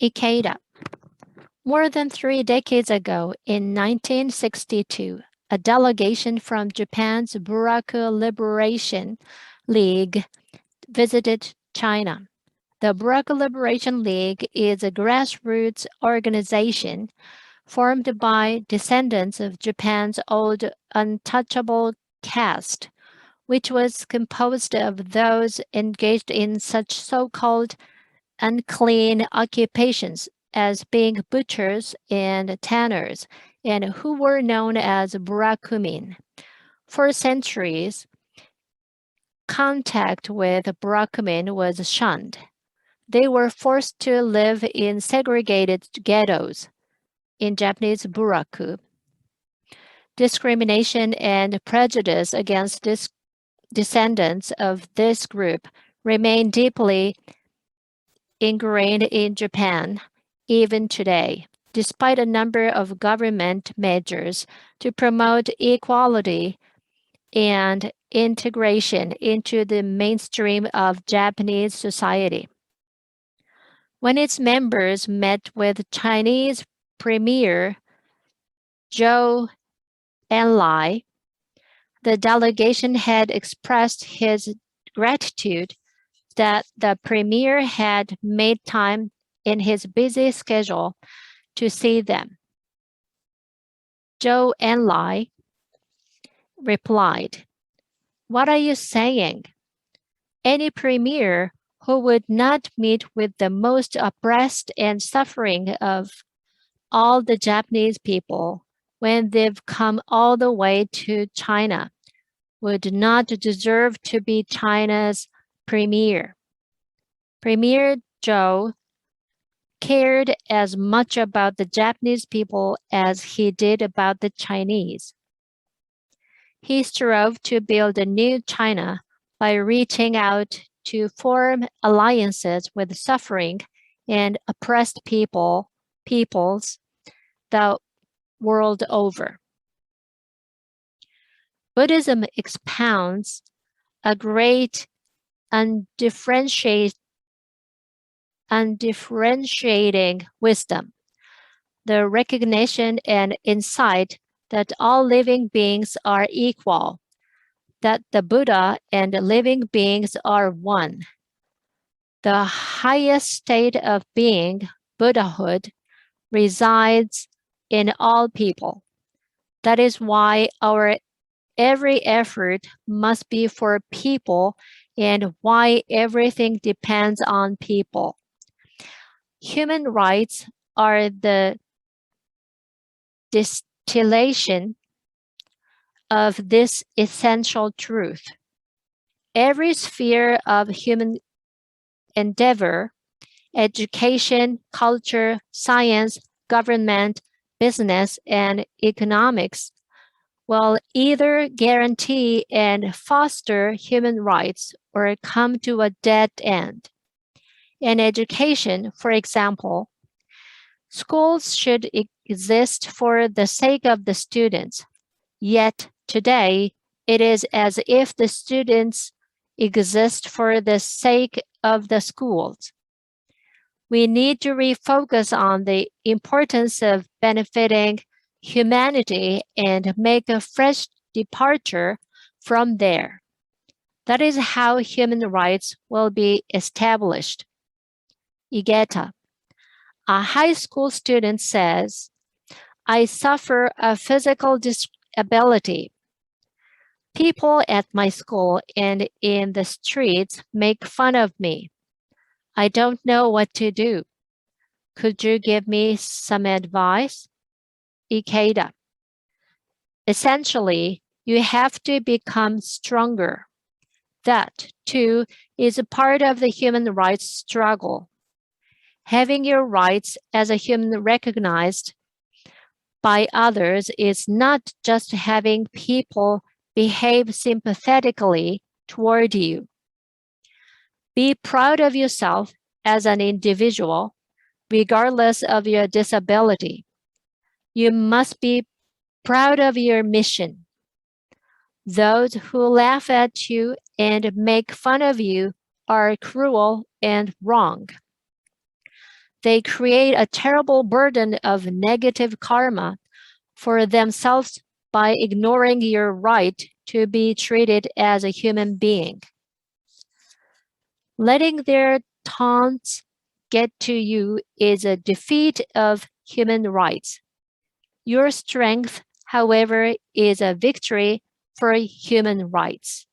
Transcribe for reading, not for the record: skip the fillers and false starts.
Ikeda. More than 3 decades ago, in 1962, a delegation from Japan's Buraku Liberation League visited China. The Buraku Liberation League is a grassroots organization formed by descendants of Japan's old untouchable caste, which was composed of those engaged in such so-called unclean occupations as being butchers and tanners, and who were known as burakumin. For centuries, contact with burakumin was shunned. They were forced to live in segregated ghettos, in Japanese buraku. Discrimination and prejudice against descendants of this group remain deeply ingrained in Japan even today, despite a number of government measures to promote equality and integration into the mainstream of Japanese society. When its members met with Chinese Premier Zhou Enlai, the delegation had expressed his gratitude that the premier had made time in his busy schedule to see them. Zhou Enlai replied, "What are you saying? Any premier who would not meet with the most oppressed and suffering of all the Japanese people when they've come all the way to China would not deserve to be China's premier." Premier Zhou cared as much about the Japanese people as he did about the Chinese. He strove to build a new China by reaching out to form alliances with suffering and oppressed peoples the world over. Buddhism expounds a great undifferentiating wisdom, the recognition and insight that all living beings are equal, that the Buddha and living beings are one. The highest state of being, Buddhahood, resides in all people. That is why our every effort must be for people and why everything depends on people. Human rights are the distillation of this essential truth. Every sphere of human endeavor, education, culture, science, government, business, and economics, will either guarantee and foster human rights or come to a dead end. In education, for example, schools should exist for the sake of the students. Yet today, it is as if the students exist for the sake of the schools. We need to refocus on the importance of benefiting humanity and make a fresh departure from there. That is how human rights will be established. Igeta. A high school student says, "I suffer a physical disability. People at my school and in the streets make fun of me. I don't know what to do. Could you give me some advice?" Ikeda. Essentially, you have to become stronger. That, too, is a part of the human rights struggle. Having your rights as a human recognized by others is not just having people behave sympathetically toward you. Be proud of yourself as an individual, regardless of your disability. You must be proud of your mission. Those who laugh at you and make fun of you are cruel and wrong. They create a terrible burden of negative karma for themselves by ignoring your right to be treated as a human being. Letting their taunts get to you is a defeat of human rights. Your strength, however, is a victory for human rights.